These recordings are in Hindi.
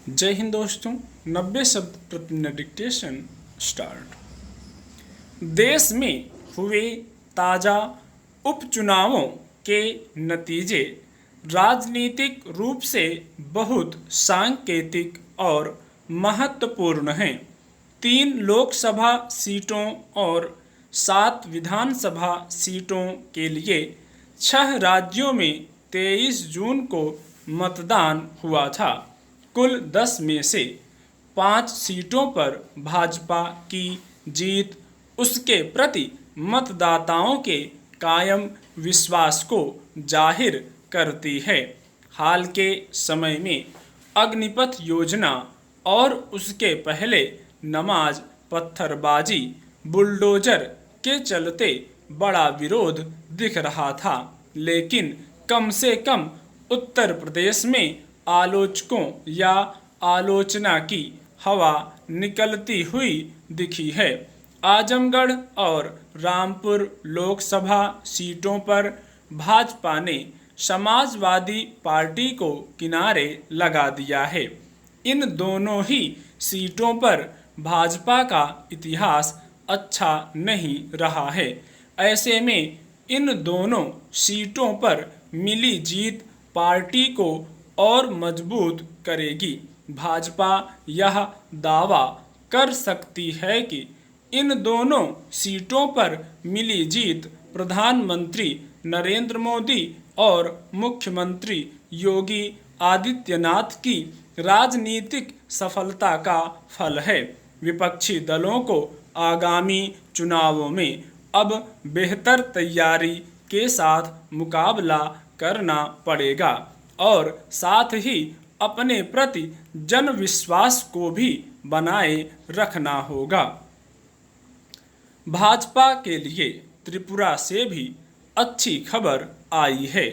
जय हिंद दोस्तों। 90 शब्द प्रति मिनट डिक्टेशन स्टार्ट। देश में हुए ताज़ा उपचुनावों के नतीजे राजनीतिक रूप से बहुत सांकेतिक और महत्वपूर्ण हैं। 3 लोकसभा सीटों और 7 विधानसभा सीटों के लिए 6 राज्यों में 23 जून को मतदान हुआ था। कुल 10 में से 5 सीटों पर भाजपा की जीत उसके प्रति मतदाताओं के कायम विश्वास को जाहिर करती है। हाल के समय में अग्निपथ योजना और उसके पहले नमाज पत्थरबाजी बुलडोजर के चलते बड़ा विरोध दिख रहा था, लेकिन कम से कम उत्तर प्रदेश में आलोचकों या आलोचना की हवा निकलती हुई दिखी है। आजमगढ़ और रामपुर लोकसभा सीटों पर भाजपा ने समाजवादी पार्टी को किनारे लगा दिया है। इन दोनों ही सीटों पर भाजपा का इतिहास अच्छा नहीं रहा है। ऐसे में इन दोनों सीटों पर मिली जीत पार्टी को और मजबूत करेगी। भाजपा यह दावा कर सकती है कि इन दोनों सीटों पर मिली जीत प्रधानमंत्री नरेंद्र मोदी और मुख्यमंत्री योगी आदित्यनाथ की राजनीतिक सफलता का फल है। विपक्षी दलों को आगामी चुनावों में अब बेहतर तैयारी के साथ मुकाबला करना पड़ेगा और साथ ही अपने प्रति जन विश्वास को भी बनाए रखना होगा। भाजपा के लिए त्रिपुरा से भी अच्छी खबर आई है।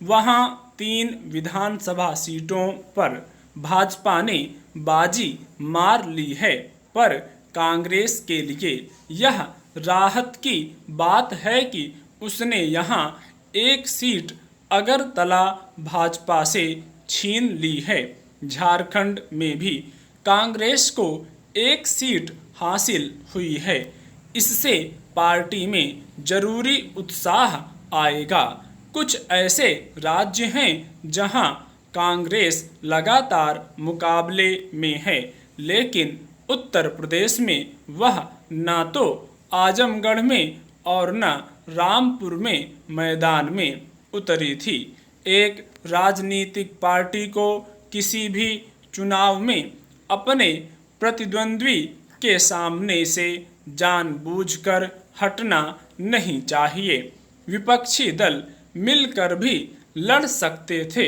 वहां 3 विधानसभा सीटों पर भाजपा ने बाजी मार ली है, पर कांग्रेस के लिए यह राहत की बात है कि उसने यहां एक सीट अगरतला भाजपा से छीन ली है। झारखंड में भी कांग्रेस को एक सीट हासिल हुई है। इससे पार्टी में जरूरी उत्साह आएगा। कुछ ऐसे राज्य हैं जहां कांग्रेस लगातार मुकाबले में है, लेकिन उत्तर प्रदेश में वह न तो आजमगढ़ में और न रामपुर में मैदान में उतरी थी। एक राजनीतिक पार्टी को किसी भी चुनाव में अपने प्रतिद्वंद्वी के सामने से जानबूझकर हटना नहीं चाहिए। विपक्षी दल मिलकर भी लड़ सकते थे,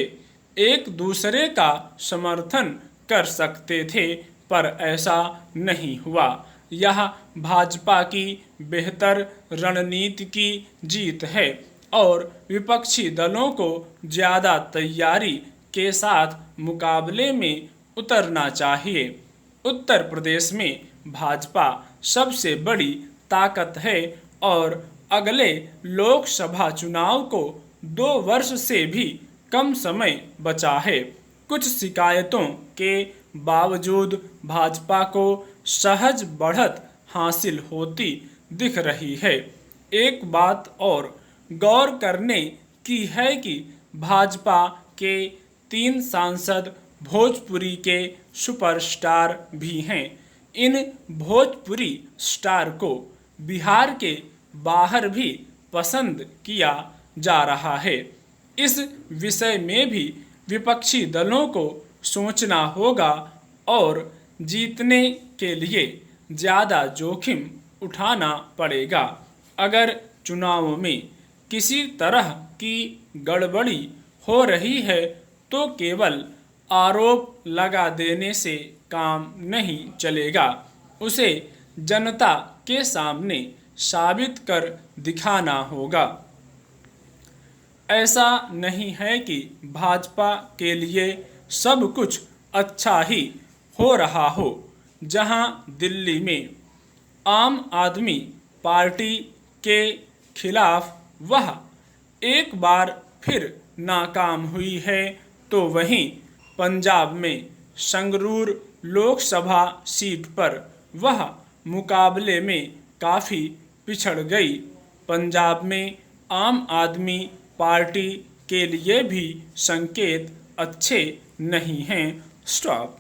एक दूसरे का समर्थन कर सकते थे, पर ऐसा नहीं हुआ। यह भाजपा की बेहतर रणनीति की जीत है और विपक्षी दलों को ज़्यादा तैयारी के साथ मुकाबले में उतरना चाहिए। उत्तर प्रदेश में भाजपा सबसे बड़ी ताकत है और अगले लोकसभा चुनाव को 2 वर्ष से भी कम समय बचा है। कुछ शिकायतों के बावजूद भाजपा को सहज बढ़त हासिल होती दिख रही है। एक बात और गौर करने की है कि भाजपा के 3 सांसद भोजपुरी के सुपरस्टार भी हैं। इन भोजपुरी स्टार को बिहार के बाहर भी पसंद किया जा रहा है। इस विषय में भी विपक्षी दलों को सोचना होगा और जीतने के लिए ज़्यादा जोखिम उठाना पड़ेगा। अगर चुनाव में किसी तरह की गड़बड़ी हो रही है तो केवल आरोप लगा देने से काम नहीं चलेगा, उसे जनता के सामने साबित कर दिखाना होगा। ऐसा नहीं है कि भाजपा के लिए सब कुछ अच्छा ही हो रहा हो। जहां दिल्ली में आम आदमी पार्टी के खिलाफ वह एक बार फिर नाकाम हुई है, तो वहीं पंजाब में संगरूर लोकसभा सीट पर वह मुकाबले में काफ़ी पिछड़ गई। पंजाब में आम आदमी पार्टी के लिए भी संकेत अच्छे नहीं हैं। स्टॉप।